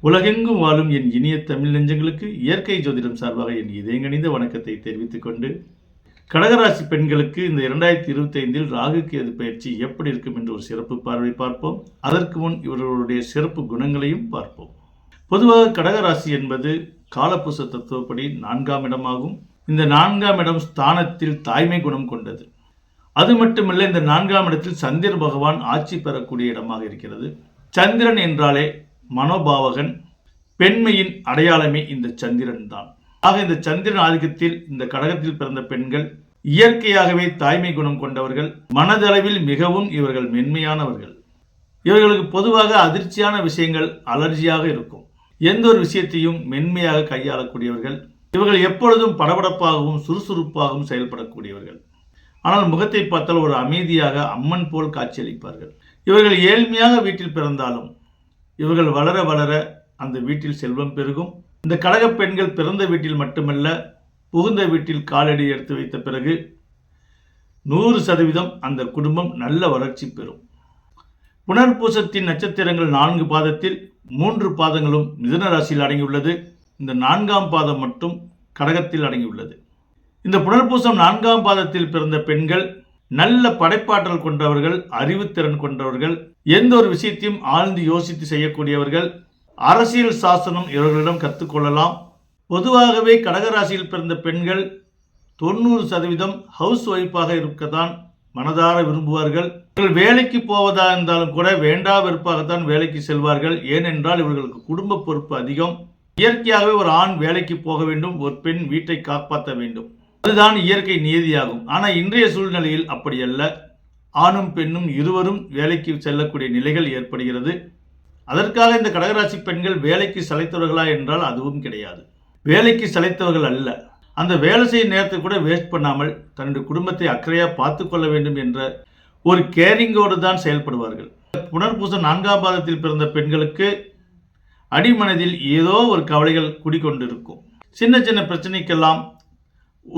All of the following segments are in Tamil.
உலகெங்கும் வாழும் என் இனிய தமிழ் நெஞ்சங்களுக்கு இயற்கை ஜோதிடம் சார்பாக என் இதயங்கணிந்த வணக்கத்தை தெரிவித்துக் கொண்டு, கடகராசி பெண்களுக்கு இந்த 2025 ராகு கேது பயிற்சி எப்படி இருக்கும் என்று ஒரு சிறப்பு பார்வை பார்ப்போம். அதற்கு முன் இவர்களுடைய சிறப்பு குணங்களையும் பார்ப்போம். பொதுவாக கடகராசி என்பது காலபுருஷ தத்துவப்படி 4ஆம் இடமாகும். இந்த 4ஆம் இடம் ஸ்தானத்தில் தாய்மை குணம் கொண்டது. அது மட்டுமல்ல, இந்த 4ஆம் இடத்தில் சந்திர பகவான் ஆட்சி பெறக்கூடிய இடமாக இருக்கிறது. சந்திரன் என்றாலே மனோபாவகன், பெண்மையின் அடையாளமே இந்த சந்திரன் தான். ஆக இந்த சந்திரன் ஆதிக்கத்தில் இந்த கடகத்தில் பிறந்த பெண்கள் இயற்கையாகவே தாய்மை குணம் கொண்டவர்கள். மனதளவில் மிகவும் இவர்கள் மென்மையானவர்கள். இவர்களுக்கு பொதுவாக அதிர்ச்சியான விஷயங்கள் அலர்ஜியாக இருக்கும். எந்த ஒரு விஷயத்தையும் மென்மையாக கையாளக்கூடியவர்கள். இவர்கள் எப்பொழுதும் படபடப்பாகவும் சுறுசுறுப்பாகவும் செயல்படக்கூடியவர்கள். ஆனால் முகத்தை பார்த்தால் ஒரு அமைதியாக அம்மன் போல் காட்சியளிப்பார்கள். இவர்கள் ஏழ்மையாக வீட்டில் பிறந்தாலும் இவர்கள் வளர வளர அந்த வீட்டில் செல்வம் பெருகும். இந்த கடக பெண்கள் பிறந்த வீட்டில் மட்டுமல்ல, புகுந்த வீட்டில் காலடி எடுத்து வைத்த பிறகு 100% அந்த குடும்பம் நல்ல வளர்ச்சி பெறும். புனர்பூசத்தின் நட்சத்திரங்கள் 4 பாதத்தில் 3 பாதங்களும் மிதுன ராசியில் அடங்கியுள்ளது. இந்த 4ஆம் பாதம் மட்டும் கடகத்தில் அடங்கியுள்ளது. இந்த புனர்பூசம் 4ஆம் பாதத்தில் பிறந்த பெண்கள் நல்ல படைப்பாற்றல் கொண்டவர்கள், அறிவுத்திறன் கொண்டவர்கள், எந்த ஒரு விஷயத்தையும் ஆழ்ந்து யோசித்து செய்யக்கூடியவர்கள். அரசியல் சாசனம் இவர்களிடம் கற்றுக்கொள்ளலாம். பொதுவாகவே கடகராசியில் பிறந்த பெண்கள் 90% ஹவுஸ் ஒய்ஃபாக இருக்கத்தான் மனதார விரும்புவார்கள். இவர்கள் வேலைக்கு போவதாக இருந்தாலும் கூட வேண்டா வெறுப்பாகத்தான் வேலைக்கு செல்வார்கள். ஏனென்றால் இவர்களுக்கு குடும்ப பொறுப்பு அதிகம். இயற்கையாகவே ஒரு ஆண் வேலைக்கு போக வேண்டும், ஒரு பெண் வீட்டை காப்பாற்ற வேண்டும். அதுதான் இயற்கை நியதியாகும். ஆனால் இன்றைய சூழ்நிலையில் அப்படி அல்ல. ஆணும் பெண்ணும் இருவரும் வேலைக்கு செல்லக்கூடிய நிலைகள் ஏற்படுகிறது. அதற்காக இந்த கடகராசி பெண்கள் வேலைக்கு சளைத்தவர்களா என்றால் அதுவும் கிடையாது. வேலைக்கு சளைத்தவர்கள் அல்ல. அந்த வேலை செய்யும் நேரத்தை கூட வேஸ்ட் பண்ணாமல் தன்னுடைய குடும்பத்தை அக்கறையாக பார்த்து கொள்ள வேண்டும் என்ற ஒரு கேரிங்கோடு தான் செயல்படுவார்கள். புனர்பூசம் 4ஆம் பாதத்தில் பிறந்த பெண்களுக்கு அடிமனதில் ஏதோ ஒரு கவலைகள் குடிக்கொண்டிருக்கும். சின்ன சின்ன பிரச்சனைக்கெல்லாம்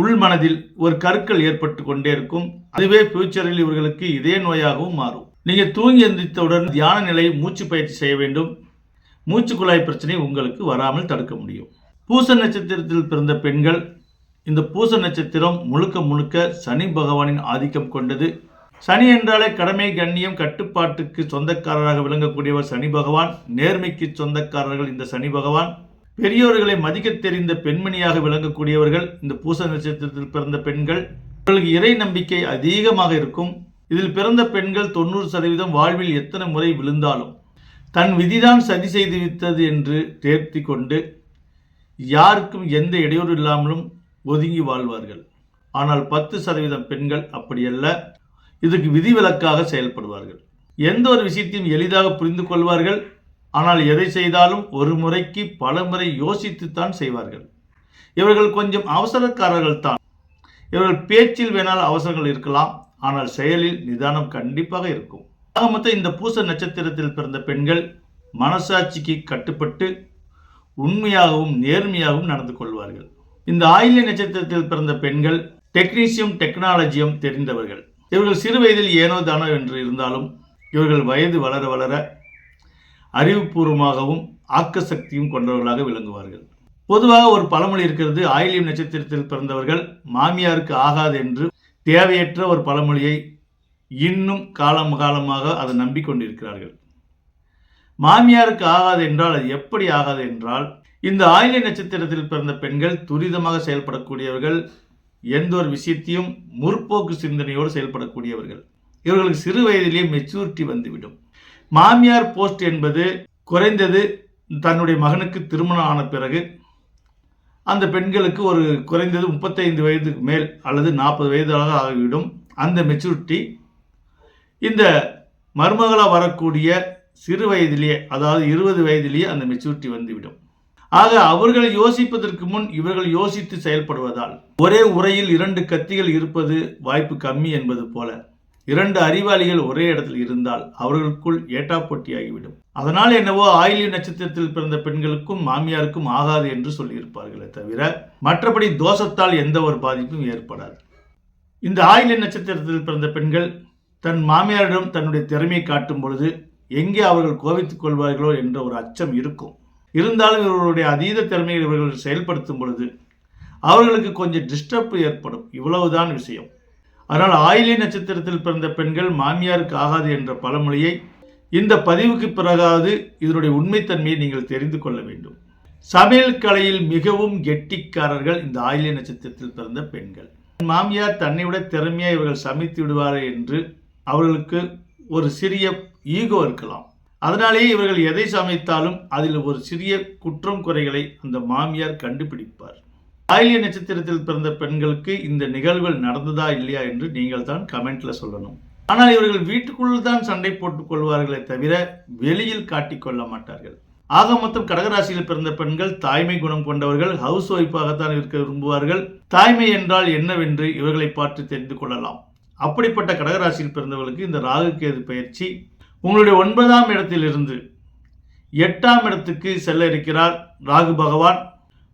உள்மனதில் ஒரு கருக்கள் ஏற்பட்டு கொண்டே இருக்கும். அதுவே ஃபியூச்சரில் இவர்களுக்கு இதய நோயாகவும் மாறும். நீங்கள் தூங்கி எந்திரித்தவுடன் தியான நிலை மூச்சு பயிற்சி செய்ய வேண்டும். மூச்சு குழாய் பிரச்சனை உங்களுக்கு வராமல் தடுக்க முடியும். பூச நட்சத்திரத்தில் பிறந்த பெண்கள், இந்த பூச நட்சத்திரம் முழுக்க முழுக்க சனி பகவானின் ஆதிக்கம் கொண்டது. சனி என்றாலே கடமை, கண்ணியம், கட்டுப்பாட்டுக்கு சொந்தக்காரராக விளங்கக்கூடியவர் சனி பகவான். நேர்மைக்கு சொந்தக்காரர்கள் இந்த சனி பகவான். பெரியோர்களை மதிக்க தெரிந்த பெண்மணியாக விளங்கக்கூடியவர்கள் இந்த பூச நட்சத்திரத்தில் பிறந்த பெண்கள். இவர்களுக்கு இறை நம்பிக்கை அதிகமாக இருக்கும். இதில் பிறந்த பெண்கள் 90% வாழ்வில் எத்தனை முறை விழுந்தாலும் தன் விதிதான் சதி செய்து விட்டது என்று தேர்த்தி கொண்டு யாருக்கும் எந்த இடையூறு இல்லாமலும் ஒதுங்கி வாழ்வார்கள். ஆனால் 10% பெண்கள் அப்படியல்ல. இதுக்கு விதிவிலக்காக செயல்படுவார்கள். எந்த ஒரு விஷயத்தையும் எளிதாக புரிந்து கொள்வார்கள். ஆனால் எதை செய்தாலும் ஒரு முறைக்கு பல முறை யோசித்துத்தான் செய்வார்கள். இவர்கள் கொஞ்சம் அவசரக்காரர்கள் தான். இவர்கள் பேச்சில் வேணால் அவசரங்கள் இருக்கலாம், ஆனால் செயலில் நிதானம் கண்டிப்பாக இருக்கும். ஆக மொத்தம் இந்த பூச நட்சத்திரத்தில் பிறந்த பெண்கள் மனசாட்சிக்கு கட்டுப்பட்டு உண்மையாகவும் நேர்மையாகவும் நடந்து கொள்வார்கள். இந்த ஆயில்ய நட்சத்திரத்தில் பிறந்த பெண்கள் டெக்னீசியம், டெக்னாலஜியும் தெரிந்தவர்கள். இவர்கள் சிறு வயதில் ஏனோ தானோ என்று இருந்தாலும் இவர்கள் வயது வளர வளர அறிவுபூர்வமாகவும் ஆக்க சக்தியும் கொண்டவர்களாக விளங்குவார்கள். பொதுவாக ஒரு பழமொழி இருக்கிறது, ஆயில்யம் நட்சத்திரத்தில் பிறந்தவர்கள் மாமியாருக்கு ஆகாது என்று. தேவையற்ற ஒரு பழமொழியை இன்னும் காலமாக அதை நம்பிக்கொண்டிருக்கிறார்கள். மாமியாருக்கு ஆகாது என்றால் அது எப்படி ஆகாது என்றால், இந்த ஆயில்ய நட்சத்திரத்தில் பிறந்த பெண்கள் துரிதமாக செயல்படக்கூடியவர்கள். எந்த ஒரு விஷயத்தையும் முற்போக்கு சிந்தனையோடு செயல்படக்கூடியவர்கள். இவர்களுக்கு சிறு வயதிலேயே மெச்சூரிட்டி வந்துவிடும். மாமியார் போஸ்ட் என்பது குறைந்தது தன்னுடைய மகனுக்கு திருமணம் ஆன பிறகு அந்த பெண்களுக்கு ஒரு குறைந்தது 35 வயதுக்கு மேல் அல்லது 40 வயதாக ஆகிவிடும். அந்த மெச்சூரிட்டி இந்த மருமகளாக வரக்கூடிய சிறு வயதிலேயே, அதாவது 20 வயதிலேயே அந்த மெச்சூரிட்டி வந்துவிடும். ஆக அவர்கள் யோசிப்பதற்கு முன் இவர்கள் யோசித்து செயல்படுவதால் ஒரே உரையில் 2 கத்திகள் இருப்பது வாய்ப்பு கம்மி என்பது போல 2 அறிவாளிகள் ஒரே இடத்தில் இருந்தால் அவர்களுக்குள் ஏட்டா போட்டியாகிவிடும். அதனால் என்னவோ ஆயில்ய நட்சத்திரத்தில் பிறந்த பெண்களுக்கும் மாமியாருக்கும் ஆகாது என்று சொல்லியிருப்பார்களே தவிர மற்றபடி தோஷத்தால் எந்த ஒரு பாதிப்பும் ஏற்படாது. இந்த ஆயில்ய நட்சத்திரத்தில் பிறந்த பெண்கள் தன் மாமியாரிடம் தன்னுடைய திறமையை காட்டும் பொழுது எங்கே அவர்கள் கோபித்துக் கொள்வார்களோ என்ற ஒரு அச்சம் இருக்கும். இருந்தாலும் இவர்களுடைய அதீத திறமையை இவர்கள் செயல்படுத்தும் பொழுது அவர்களுக்கு கொஞ்சம் டிஸ்டர்ப் ஏற்படும். இவ்வளவுதான் விஷயம். அதனால் ஆயில்ய நட்சத்திரத்தில் பிறந்த பெண்கள் மாமியாருக்கு ஆகாது என்ற பழமொழியை இந்த பதிவுக்கு பிறகாவது இதனுடைய உண்மைத்தன்மையை நீங்கள் தெரிந்து கொள்ள வேண்டும். சமையல் கலையில் மிகவும் கெட்டிக்காரர்கள் இந்த ஆயில்ய நட்சத்திரத்தில் பிறந்த பெண்கள். மாமியார் தன்னை விட திறமையாக இவர்கள் சமைத்து விடுவார்கள் என்று அவர்களுக்கு ஒரு சிறிய ஈகோ இருக்கலாம். அதனாலேயே இவர்கள் எதை சமைத்தாலும் அதில் ஒரு சிறிய குற்றம் குறைகளை அந்த மாமியார் கண்டுபிடிப்பார். ஆயில்ய நட்சத்திரத்தில் பிறந்த பெண்களுக்கு இந்த நிகழ்வுகள் நடந்ததா இல்லையா என்று நீங்கள் தான் கமெண்ட்ல சொல்லணும். ஆனால் இவர்கள் வீட்டுக்குள் தான் சண்டை போட்டுக் கொள்வார்களே தவிர வெளியில் காட்டிக்கொள்ள மாட்டார்கள். ஆக மொத்தம் கடகராசியில் பிறந்த பெண்கள் தாய்மை குணம் கொண்டவர்கள். ஹவுஸ் ஒய்ஃபாகத்தான் இருக்க விரும்புவார்கள். தாய்மை என்றால் என்னவென்று இவர்களை பார்த்து தெரிந்து கொள்ளலாம். அப்படிப்பட்ட கடகராசியில் பிறந்தவர்களுக்கு இந்த ராகு கேது பயிற்சி உங்களுடைய 9ஆம் இடத்திலிருந்து 8ஆம் இடத்துக்கு செல்ல இருக்கிறார் ராகு பகவான்.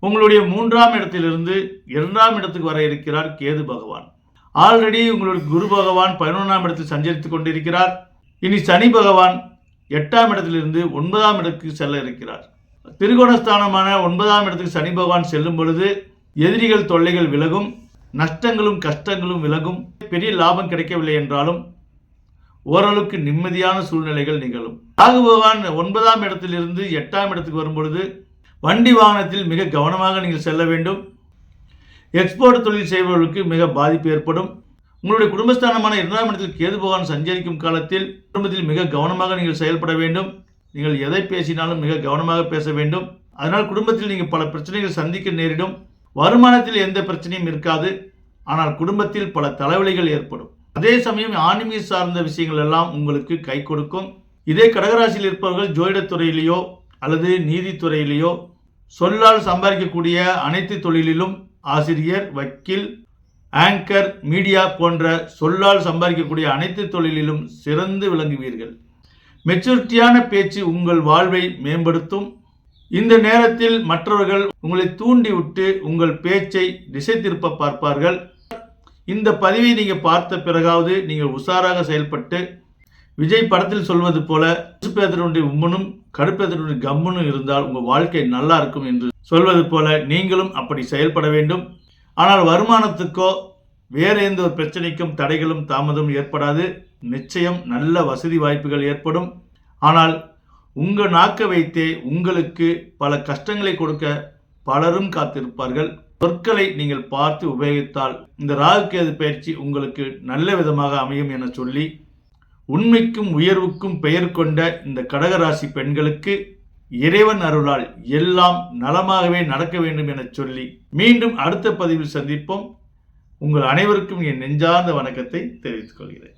உங்களுடைய 3ஆம் இடத்திலிருந்து 2ஆம் இடத்துக்கு வர இருக்கிறார் கேது பகவான். ஆல்ரெடி உங்களுடைய குரு பகவான் 11ஆம் இடத்தில் சஞ்சரித்துக் கொண்டிருக்கிறார். இனி சனி பகவான் 8ஆம் இடத்திலிருந்து 9ஆம் இடத்துக்கு செல்ல இருக்கிறார். திரிகோணஸ்தானமான 9ஆம் இடத்துக்கு சனி பகவான் செல்லும் பொழுது எதிரிகள் தொல்லைகள் விலகும், நஷ்டங்களும் கஷ்டங்களும் விலகும். பெரிய லாபம் கிடைக்கவில்லை என்றாலும் ஓரளவுக்கு நிம்மதியான சூழ்நிலைகள் நிகழும். ராகு பகவான் 9ஆம் இடத்திலிருந்து 8ஆம் இடத்துக்கு வரும்பொழுது வண்டி வாகனத்தில் மிக கவனமாக நீங்கள் செல்ல வேண்டும். எக்ஸ்போர்ட் தொழில் செய்பவர்களுக்கு மிக பாதிப்பு ஏற்படும். உங்களுடைய குடும்பஸ்தானமான 2ஆம் இடத்தில் கேது பகவான் சஞ்சரிக்கும் காலத்தில் குடும்பத்தில் மிக கவனமாக நீங்கள் செயல்பட வேண்டும். நீங்கள் எதை பேசினாலும் மிக கவனமாக பேச வேண்டும். அதனால் குடும்பத்தில் நீங்கள் பல பிரச்சனைகள் சந்திக்க நேரிடும். வருமானத்தில் எந்த பிரச்சனையும் இருக்காது, ஆனால் குடும்பத்தில் பல தலைவலிகள் ஏற்படும். அதே சமயம் ஆன்மீக சார்ந்த விஷயங்கள் எல்லாம் உங்களுக்கு கை கொடுக்கும். இதே கடகராசியில் இருப்பவர்கள் ஜோதிடத்துறையிலேயோ அல்லது நீதித்துறையிலேயோ சொல்லால் சம்பாதிக்கக்கூடிய அனைத்து தொழிலிலும் ஆசிரியர், வக்கீல், ஆங்கர், மீடியா போன்ற சொல்லால் சம்பாதிக்கக்கூடிய அனைத்து தொழிலிலும் சிறந்து விளங்குவீர்கள். மெச்சூரிட்டியான பேச்சு உங்கள் வாழ்வை மேம்படுத்தும். இந்த நேரத்தில் மற்றவர்கள் உங்களை தூண்டிவிட்டு உங்கள் பேச்சை திசை திருப்ப பார்ப்பார்கள். இந்த பதிவை நீங்கள் பார்த்த பிறகாவது நீங்கள் உஷாராக செயல்பட்டு விஜய் படத்தில் சொல்வது போல கடுப்பேதனுடைய உம்மனும் கடுப்பேதனுடைய கம்முனும் இருந்தால் உங்கள் வாழ்க்கை நல்லா இருக்கும் என்று சொல்வது போல நீங்களும் அப்படி செயல்பட வேண்டும். ஆனால் வருமானத்துக்கோ வேற எந்த ஒரு பிரச்சனைக்கும் தடைகளும் தாமதம் ஏற்படாது. நிச்சயம் நல்ல வசதி வாய்ப்புகள் ஏற்படும். ஆனால் உங்கள் நாக்க வைத்தே உங்களுக்கு பல கஷ்டங்களை கொடுக்க பலரும் காத்திருப்பார்கள். சொற்களை நீங்கள் பார்த்து உபயோகித்தால் இந்த ராகு கேது பயிற்சி உங்களுக்கு நல்ல விதமாக அமையும் என சொல்லி, உண்மைக்கும் உயர்வுக்கும் பெயர் கொண்ட இந்த கடகராசி பெண்களுக்கு இறைவன் அருளால் எல்லாம் நலமாகவே நடக்க வேண்டும் என சொல்லி மீண்டும் அடுத்த பதிவில் சந்திப்போம். உங்கள் அனைவருக்கும் என் நெஞ்சார்ந்த வணக்கத்தை தெரிவித்துக் கொள்கிறேன்.